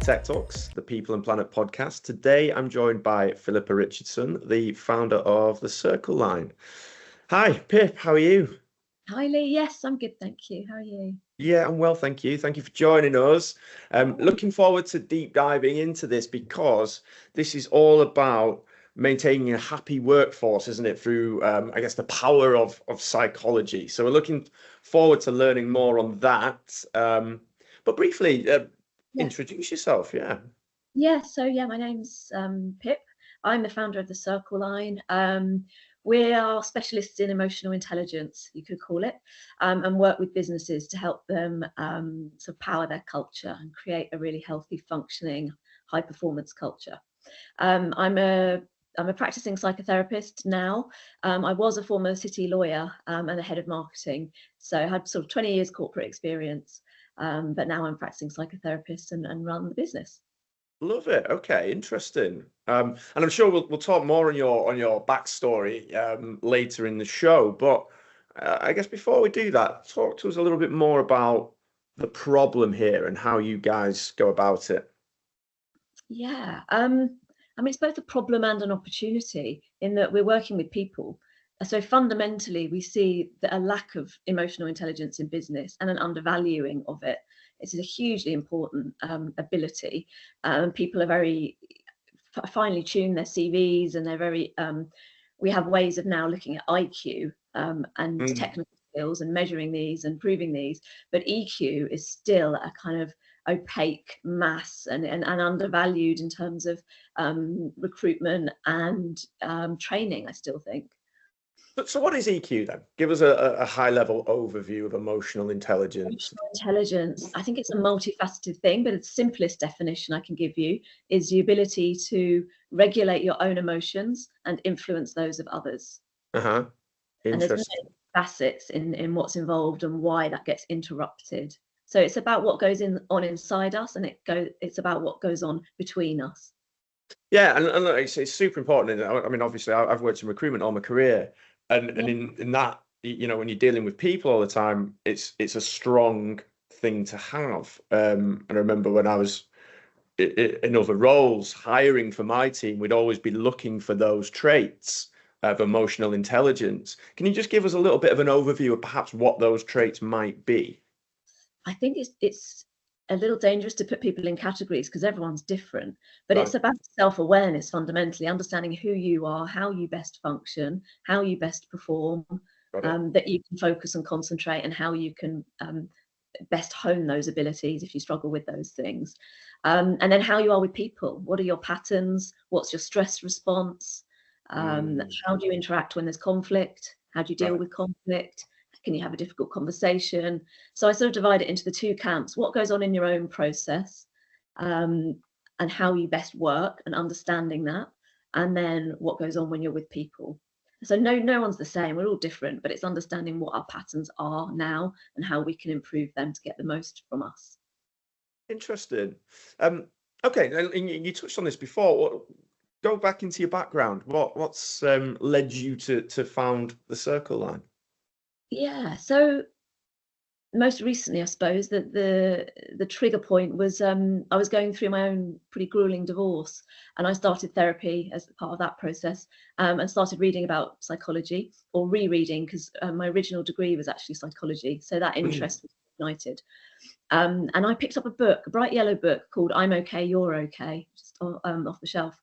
Tech Talks, the People and Planet podcast. Today I'm joined by Phillipa Richardson, the founder of the Circle Line. Hi, Pip, how are you? Hi Lee, yes, I'm good, thank you. How are you? Yeah, I'm well, thank you. Thank you for joining us. Looking forward to deep diving into this because this is all about maintaining a happy workforce, isn't it? Through, I guess, the power of psychology. So we're looking forward to learning more on that. But briefly, introduce yourself. Yeah. My name's Pip. I'm the founder of the Circle Line. We are specialists in emotional intelligence, you could call it, and work with businesses to help them sort of power their culture and create a really healthy, functioning, high performance culture. I'm a practicing psychotherapist now. I was a former city lawyer and a head of marketing, so I had sort of 20 years corporate experience, but now I'm practicing psychotherapist and run the business. Love it. Okay, interesting. And I'm sure we'll talk more on your backstory later in the show. But I guess before we do that, talk to us a little bit more about the problem here and how you guys go about it. Yeah, I mean, it's both a problem and an opportunity in that we're working with people. So fundamentally, we see that a lack of emotional intelligence in business and an undervaluing of it. It's a hugely important ability. People are very finely tuned their CVs, and they're very. We have ways of now looking at IQ and technical skills and measuring these and proving these, but EQ is still a kind of opaque mass and undervalued in terms of recruitment and training, I still think. So what is EQ then? Give us a high level overview of emotional intelligence. Emotional intelligence, I think it's a multifaceted thing, but the simplest definition I can give you is the ability to regulate your own emotions and influence those of others. Uh-huh. And there's Interesting. many facets in what's involved and why that gets interrupted. So it's about what goes on inside us, and it's about what goes on between us. Yeah, and look, it's super important. I mean, obviously, I've worked in recruitment all my career, and in that, when you're dealing with people all the time, it's a strong thing to have. And I remember when I was in other roles, hiring for my team, we'd always be looking for those traits of emotional intelligence. Can you just give us a little bit of an overview of perhaps what those traits might be? I think it's a little dangerous to put people in categories because everyone's different, but Right. it's about self-awareness, fundamentally understanding who you are, how you best function, how you best perform, Got it. that you can focus and concentrate, and how you can best hone those abilities if you struggle with those things. And then how you are with people. What are your patterns? What's your stress response? How do you interact when there's conflict? How do you deal Right. with conflict? Can you have a difficult conversation? So I sort of divide it into the two camps: what goes on in your own process, and how you best work, and understanding that, and then what goes on when you're with people. So no one's the same. We're all different, but it's understanding what our patterns are now and how we can improve them to get the most from us. Interesting. Okay, and you touched on this before. Go back into your background. What's led you to found the Circle Line? Yeah, so most recently, I suppose that the trigger point was I was going through my own pretty grueling divorce, and I started therapy as part of that process, and started reading about psychology, or rereading, because my original degree was actually psychology, so that interest was ignited. And I picked up a book, a bright yellow book called "I'm Okay, You're Okay," just off the shelf,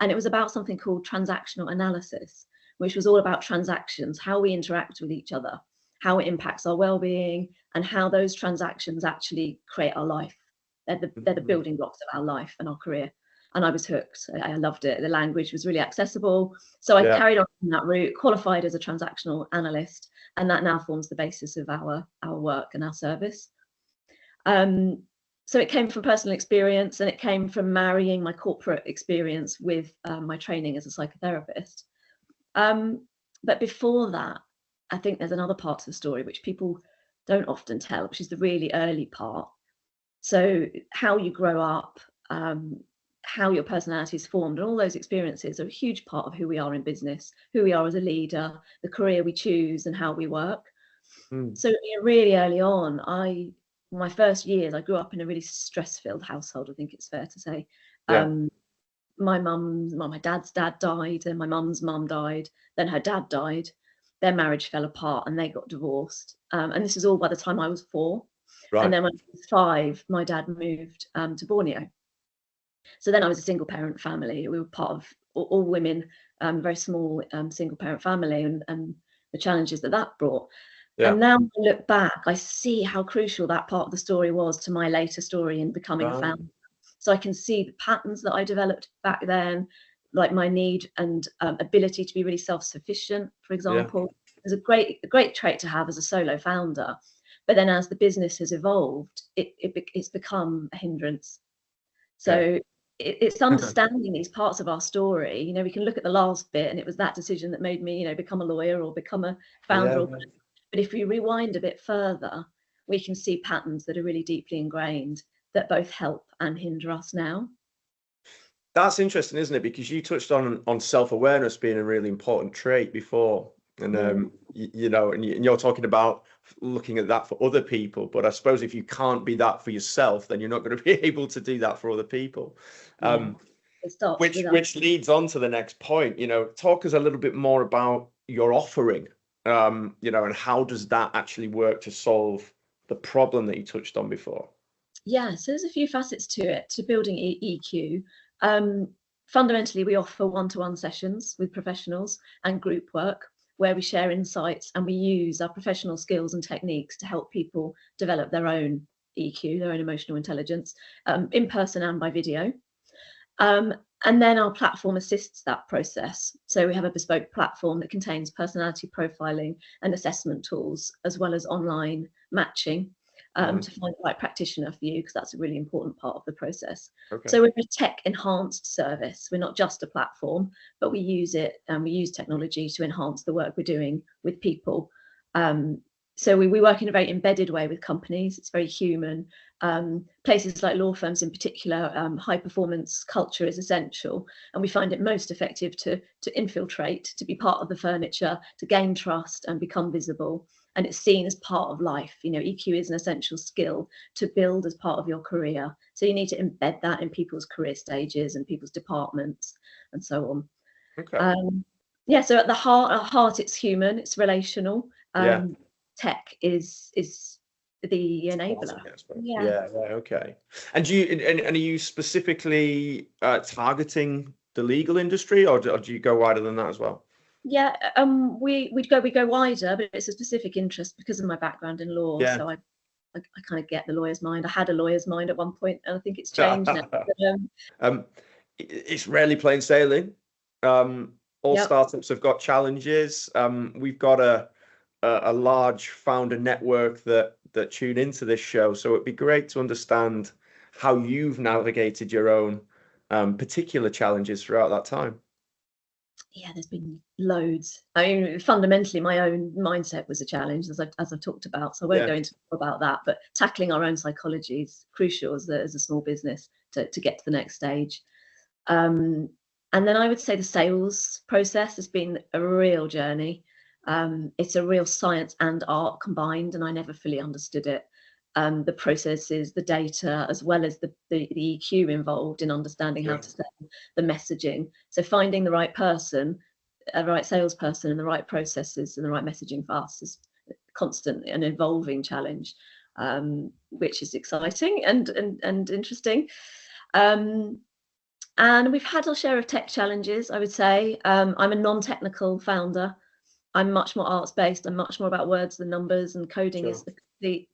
and it was about something called transactional analysis, which was all about transactions, how we interact with each other, how it impacts our well-being, and how those transactions actually create our life. They're the building blocks of our life and our career. And I was hooked. I loved it. The language was really accessible. So I Yeah. carried on that route, qualified as a transactional analyst, and that now forms the basis of our work and our service. So it came from personal experience, and it came from marrying my corporate experience with my training as a psychotherapist. But before that, I think there's another part to the story which people don't often tell, which is the really early part. So how you grow up, how your personality is formed, and all those experiences are a huge part of who we are in business, who we are as a leader, the career we choose, and how we work. So really early on, I my first years, I grew up in a really stress-filled household, I think it's fair to say. Yeah. My dad's dad died, then my mum's mum died, then her dad died. Their marriage fell apart and they got divorced. And this was all by the time I was 4. And Right. then when I was 5, my dad moved to Borneo. So then I was a single parent family. We were part of all women, very small single parent family, and the challenges that brought. Yeah. And now when I look back, I see how crucial that part of the story was to my later story in becoming a Right. founder. So I can see the patterns that I developed back then, like my need and ability to be really self-sufficient, for example, is a great trait to have as a solo founder. But then as the business has evolved, it's become a hindrance. So it's understanding these parts of our story. You know, we can look at the last bit, and it was that decision that made me, you know, become a lawyer or become a founder. Yeah. But if we rewind a bit further, we can see patterns that are really deeply ingrained that both help and hinder us now. That's interesting, isn't it? Because you touched on self-awareness being a really important trait before, and you know, and you're talking about looking at that for other people. But I suppose if you can't be that for yourself, then you're not going to be able to do that for other people. It starts Which with us. which leads on to the next point. You know, talk us a little bit more about your offering. You know, and how does that actually work to solve the problem that you touched on before? Yeah, so there's a few facets to it, to building EQ. Fundamentally, we offer one-to-one sessions with professionals and group work where we share insights and we use our professional skills and techniques to help people develop their own EQ, their own emotional intelligence, in person and by video. And then our platform assists that process. So we have a bespoke platform that contains personality profiling and assessment tools, as well as online matching to find the right practitioner for you, because that's a really important part of the process. Okay. So we're a tech-enhanced service. We're not just a platform, but we use it and we use technology to enhance the work we're doing with people. So we work in a very embedded way with companies. It's very human. Places like law firms in particular, high performance culture is essential, and we find it most effective to infiltrate, to be part of the furniture, to gain trust and become visible. And it's seen as part of life. You know, EQ is an essential skill to build as part of your career. So you need to embed that in people's career stages and people's departments and so on. Okay. Yeah, so at the heart, it's human, it's relational. Yeah. Tech is the enabler. Yeah. Okay. And do you and are you specifically targeting the legal industry, or do you go wider than that as well? Yeah, we go wider, but it's a specific interest because of my background in law. Yeah. So I kind of get the lawyer's mind. I had a lawyer's mind at one point, and I think it's changed now. But, it's rarely plain sailing. All startups have got challenges. We've got a large founder network that tune into this show, so it'd be great to understand how you've navigated your own particular challenges throughout that time. Yeah, there's been loads. I mean, fundamentally, my own mindset was a challenge, as I've talked about. So I won't go into more about that. But tackling our own psychology is crucial as a small business to get to the next stage. And then I would say the sales process has been a real journey. It's a real science and art combined, and I never fully understood it. The processes, the data, as well as the EQ involved in understanding how to sell, the messaging. So finding the right person, a right salesperson, and the right processes and the right messaging for us is a constant and evolving challenge, which is exciting and interesting. And we've had our share of tech challenges, I would say. I'm a non-technical founder. I'm much more arts-based. I'm much more about words than numbers, and coding is a complete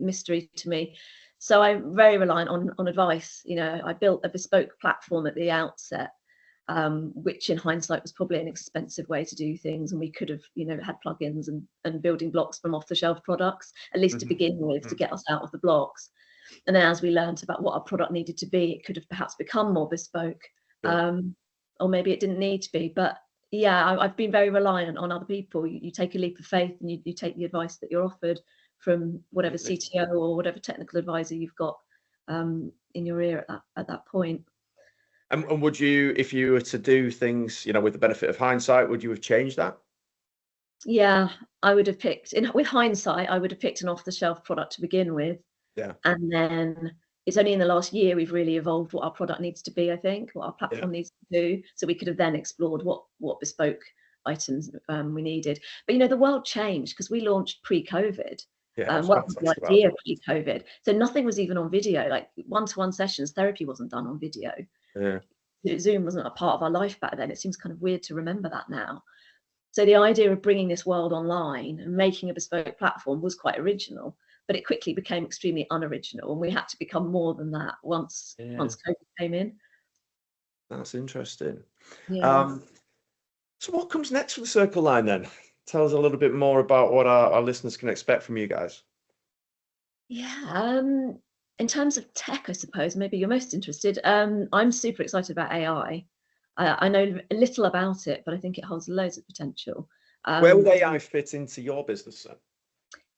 mystery to me. So I'm very reliant on advice. You know, I built a bespoke platform at the outset, which in hindsight was probably an expensive way to do things, and we could have, you know, had plugins and building blocks from off-the-shelf products, at least to begin with, to get us out of the blocks. And then as we learned about what our product needed to be, it could have perhaps become more bespoke, or maybe it didn't need to be. But yeah, I've been very reliant on other people. You take a leap of faith and you take the advice that you're offered from whatever CTO or whatever technical advisor you've got in your ear at that point. And would you, if you were to do things, you know, with the benefit of hindsight, would you have changed that? Yeah, I would have picked, with hindsight, I would have picked an off-the-shelf product to begin with. Yeah. And then it's only in the last year we've really evolved what our product needs to be, I think, what our platform needs to do. So we could have then explored what bespoke items we needed. But, the world changed because we launched pre-COVID. Yeah, I was Well, about to the ask about idea that. pre-COVID. So nothing was even on video, like one-to-one sessions, therapy wasn't done on video. Yeah. Zoom wasn't a part of our life back then. It seems kind of weird to remember that now. So the idea of bringing this world online and making a bespoke platform was quite original, but it quickly became extremely unoriginal, and we had to become more than that once COVID came in. That's interesting. Yeah. So what comes next for the Circle Line then? Tell us a little bit more about what our listeners can expect from you guys. Yeah. In terms of tech, I suppose maybe you're most interested. I'm super excited about AI. I know a little about it, but I think it holds loads of potential. Where would AI fit into your business then?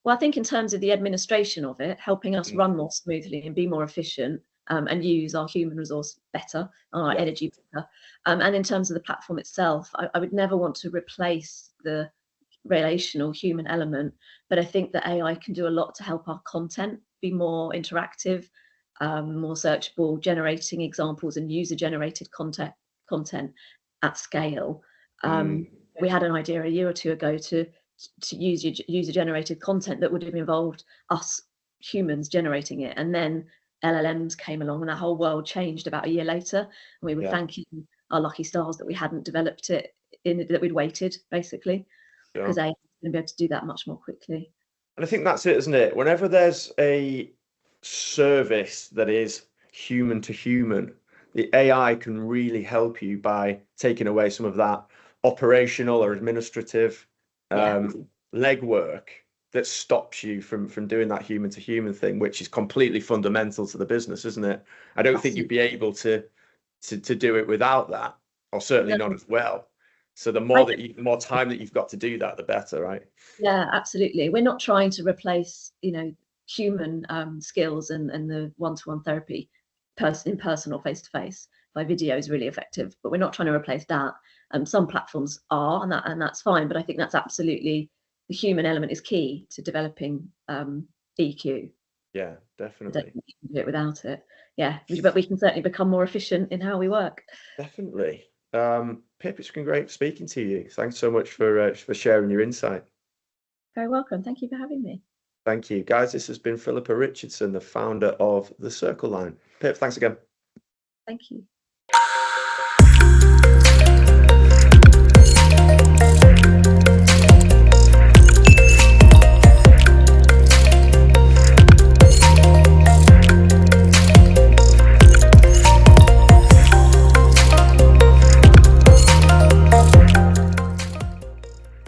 Well, I think in terms of the administration of it, helping us run more smoothly and be more efficient, and use our human resource better, our Yeah. energy better. And in terms of the platform itself, I would never want to replace the relational human element, but I think that AI can do a lot to help our content be more interactive, more searchable, generating examples and user-generated content at scale. We had an idea a year or two ago to use user-generated content that would have involved us humans generating it, and then LLMs came along, and that whole world changed about a year later. And we were thanking our lucky stars that we hadn't developed it that we'd waited, basically, because AI is going to be able to do that much more quickly. And I think that's it, isn't it? Whenever there's a service that is human to human, the AI can really help you by taking away some of that operational or administrative legwork that stops you from doing that human to human thing, which is completely fundamental to the business, isn't it? I don't think you'd be able to do it without that, or certainly not as well. So the more time that you've got to do that, the better, right? Yeah, absolutely. We're not trying to replace, human skills and the one-to-one therapy, in person or face-to-face. By video is really effective, but we're not trying to replace that. Some platforms are, and that's fine. But I think that's absolutely, the human element is key to developing EQ. Yeah, I don't definitely. think we can do it without it. Yeah, but we can certainly become more efficient in how we work. Definitely. Pip, it's been great speaking to you. Thanks so much for sharing your insight. Very welcome. Thank you for having me. Thank you, guys. This has been Phillipa Richardson, the founder of the Circle Line. Pip, thanks again. Thank you.